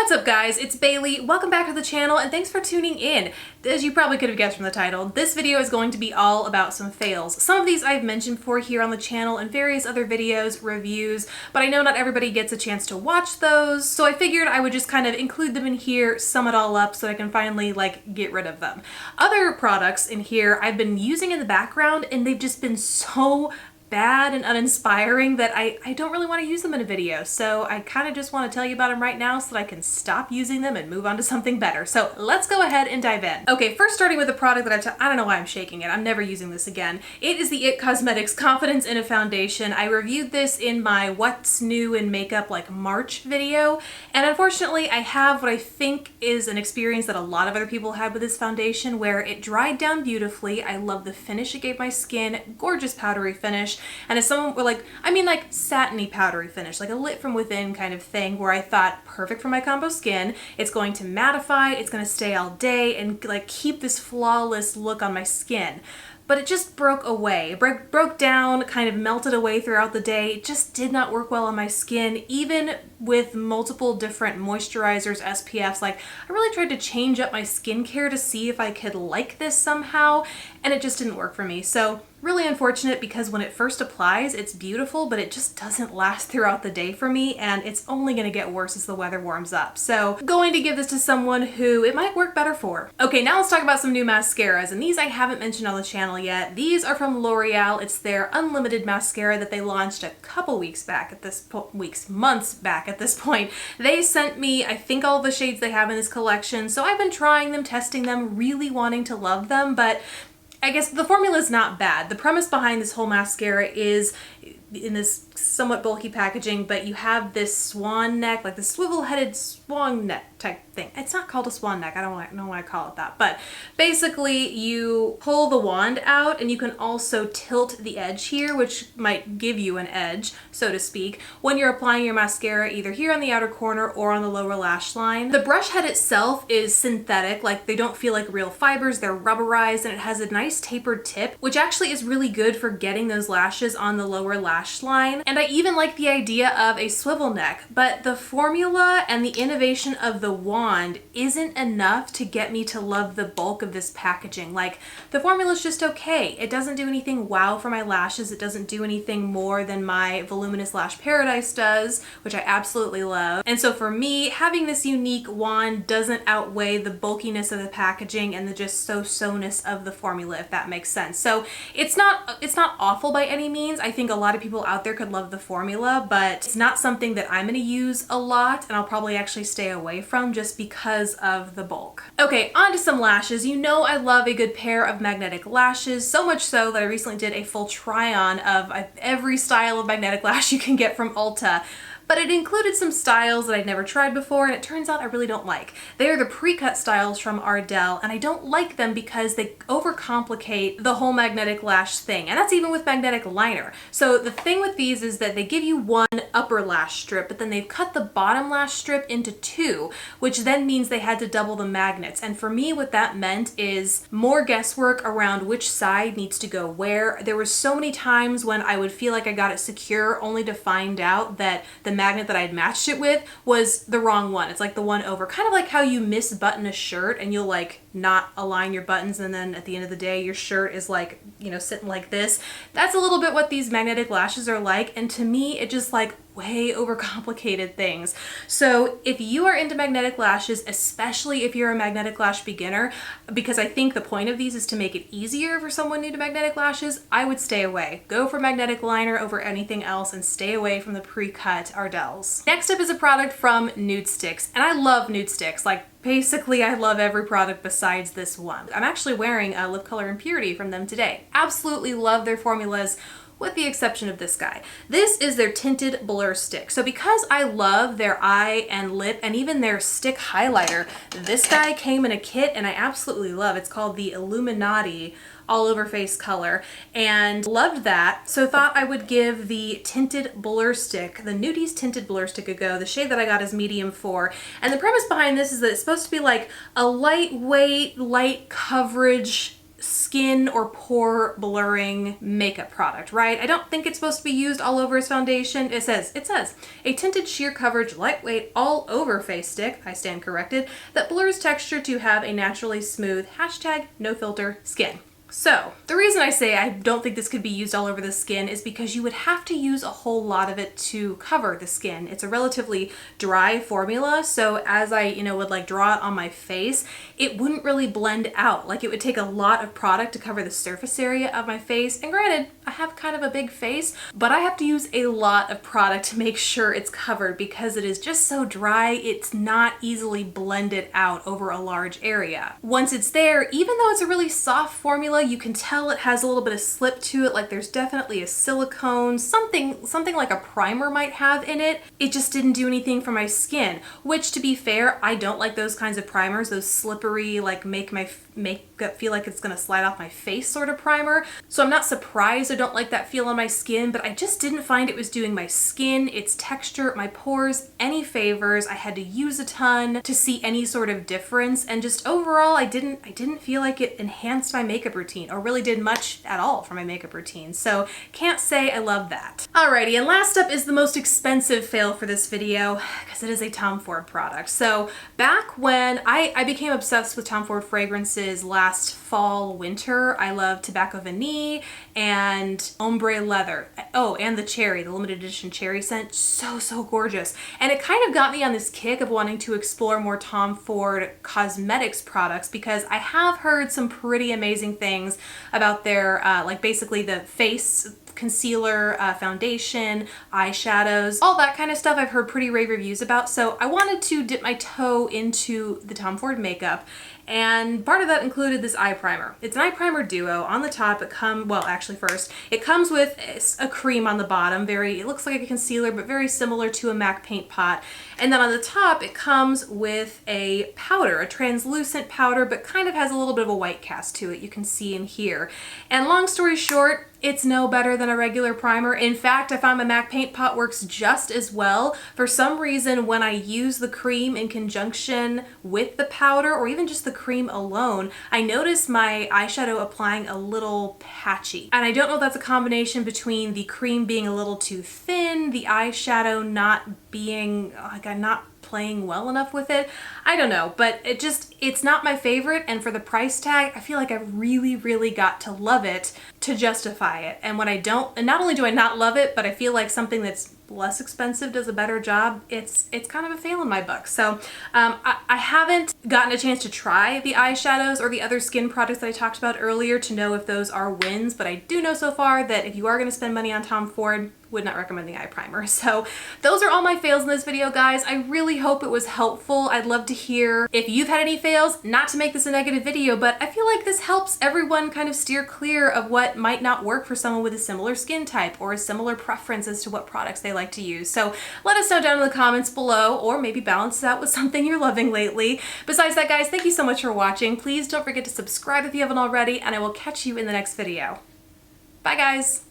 What's up guys, it's Bailey. Welcome back to the channel and thanks for tuning in. As you probably could have guessed from the title, this video is going to be all about some fails. Some of these I've mentioned before here on the channel in various other videos, reviews, but I know not everybody gets a chance to watch those, so I figured I would just kind of include them in here, sum it all up so I can finally get rid of them. Other products in here I've been using in the background and they've just been so bad and uninspiring that I don't really want to use them in a video. So I kind of just want to tell you about them right now so that I can stop using them and move on to something better. So let's go ahead and dive in. Okay, first starting with a product that I don't know why I'm shaking it. I'm never using this again. It is the IT Cosmetics Confidence in a Foundation. I reviewed this in my What's New in Makeup March video. And unfortunately I have what I think is an experience that a lot of other people had with this foundation where it dried down beautifully. I love the finish it gave my skin. Gorgeous powdery finish. And as someone were satiny powdery finish, like a lit from within kind of thing, where I thought perfect for my combo skin. It's going to mattify, it's going to stay all day and keep this flawless look on my skin. But it just broke away. It broke down, kind of melted away throughout the day. It just did not work well on my skin, even with multiple different moisturizers, SPFs. I really tried to change up my skincare to see if I could like this somehow, and it just didn't work for me. So really unfortunate because when it first applies, it's beautiful, but it just doesn't last throughout the day for me, and it's only gonna get worse as the weather warms up. So going to give this to someone who it might work better for. Okay, now let's talk about some new mascaras, and these I haven't mentioned on the channel yet. These are from L'Oreal. It's their unlimited mascara that they launched a couple weeks back at this months back at this point. They sent me, I think, all the shades they have in this collection, so I've been trying them, testing them, really wanting to love them, but I guess the formula is not bad. The premise behind this whole mascara is in this somewhat bulky packaging, but you have this swan neck, the swivel-headed swan neck type thing. It's not called a swan neck. I don't know why I call it that. But basically you pull the wand out and you can also tilt the edge here, which might give you an edge, so to speak, when you're applying your mascara either here on the outer corner or on the lower lash line. The brush head itself is synthetic. They don't feel like real fibers. They're rubberized and it has a nice tapered tip, which actually is really good for getting those lashes on the lower lash line. And I even like the idea of a swivel neck, but the formula and the innovation of the wand isn't enough to get me to love the bulk of this packaging. The formula's just okay. It doesn't do anything wow for my lashes. It doesn't do anything more than my Voluminous Lash Paradise does, which I absolutely love. And so for me, having this unique wand doesn't outweigh the bulkiness of the packaging and the just so-so-ness of the formula, if that makes sense. So it's not awful by any means. I think a lot of people out there could love the formula, but it's not something that I'm gonna use a lot, and I'll probably actually stay away from just because of the bulk. Okay, on to some lashes. You know I love a good pair of magnetic lashes, so much so that I recently did a full try-on of every style of magnetic lash you can get from Ulta. But it included some styles that I'd never tried before, and it turns out I really don't like. They are the pre-cut styles from Ardell, and I don't like them because they overcomplicate the whole magnetic lash thing, and that's even with magnetic liner. So the thing with these is that they give you one upper lash strip, but then they've cut the bottom lash strip into two, which then means they had to double the magnets. And for me, what that meant is more guesswork around which side needs to go where. There were so many times when I would feel like I got it secure only to find out that the magnet that I'd matched it with was the wrong one. It's the one over. Kind of like how you misbutton a shirt and you'll not align your buttons, and then at the end of the day your shirt is sitting like this. That's a little bit what these magnetic lashes are like, and to me it just way overcomplicated things. So if you are into magnetic lashes, especially if you're a magnetic lash beginner, because I think the point of these is to make it easier for someone new to magnetic lashes, I would stay away. Go for magnetic liner over anything else and stay away from the pre-cut Ardells. Next up is a product from Nudestix, and I love Nudestix. Basically, I love every product besides this one. I'm actually wearing a lip color Impurity from them today. Absolutely love their formulas, with the exception of this guy. This is their Tinted Blur Stick. So because I love their eye and lip and even their stick highlighter, this guy came in a kit and I absolutely love. It's called the Illuminati all over face color, and loved that. So thought I would give the Tinted Blur Stick, the Nudies Tinted Blur Stick, a go. The shade that I got is medium 4. And the premise behind this is that it's supposed to be a lightweight, light coverage skin or pore blurring makeup product, right? I don't think it's supposed to be used all over as foundation. It says, a tinted sheer coverage, lightweight, all over face stick, I stand corrected, that blurs texture to have a naturally smooth #no-filter skin. So, the reason I say I don't think this could be used all over the skin is because you would have to use a whole lot of it to cover the skin. It's a relatively dry formula, so as I, would like draw it on my face, it wouldn't really blend out. Like, it would take a lot of product to cover the surface area of my face. And granted, I have kind of a big face, but I have to use a lot of product to make sure it's covered because it is just so dry, it's not easily blended out over a large area. Once it's there, even though it's a really soft formula, you can tell it has a little bit of slip to it, like there's definitely a silicone, something like a primer might have in it. It just didn't do anything for my skin, which, to be fair, I don't like those kinds of primers, those slippery, like make my makeup feel like it's gonna slide off my face sort of primer. So I'm not surprised I don't like that feel on my skin, but I just didn't find it was doing my skin, its texture, my pores, any favors. I had to use a ton to see any sort of difference, and just overall I didn't feel like it enhanced my makeup routine or really did much at all for my makeup routine. So can't say I love that. Alrighty, and last up is the most expensive fail for this video, because it is a Tom Ford product. So back when I became obsessed with Tom Ford fragrances last fall, winter, I love Tobacco Vanille and Ombre Leather. Oh, and the cherry, the limited edition cherry scent, so gorgeous. And it kind of got me on this kick of wanting to explore more Tom Ford cosmetics products, because I have heard some pretty amazing things about their, like basically the face concealer, foundation, eyeshadows, all that kind of stuff I've heard pretty rave reviews about. So I wanted to dip my toe into the Tom Ford makeup, and part of that included this eye primer. It's an eye primer duo. On the top it first it comes with a cream on the bottom, it looks like a concealer but very similar to a MAC paint pot, and then on the top it comes with a powder, a translucent powder, but kind of has a little bit of a white cast to it, you can see in here. And long story short, it's no better than a regular primer. In fact, I find my MAC paint pot works just as well. For some reason, when I use the cream in conjunction with the powder, or even just the cream alone, I notice my eyeshadow applying a little patchy. And I don't know if that's a combination between the cream being a little too thin, the eyeshadow not being, like I'm not playing well enough with it. I don't know, but it's not my favorite, and for the price tag, I feel like I really got to love it to justify it. And when I don't, and not only do I not love it, but I feel like something that's less expensive does a better job, it's kind of a fail in my book. So I haven't gotten a chance to try the eyeshadows or the other skin products that I talked about earlier to know if those are wins, but I do know so far that if you are going to spend money on Tom Ford, would not recommend the eye primer. So those are all my fails in this video, guys. I really hope it was helpful. I'd love to hear if you've had any fails, not to make this a negative video, but I feel like this helps everyone kind of steer clear of what might not work for someone with a similar skin type or a similar preference as to what products they like to use. So let us know down in the comments below, or maybe balance it out with something you're loving lately. Besides that, guys, thank you so much for watching. Please don't forget to subscribe if you haven't already, and I will catch you in the next video. Bye, guys.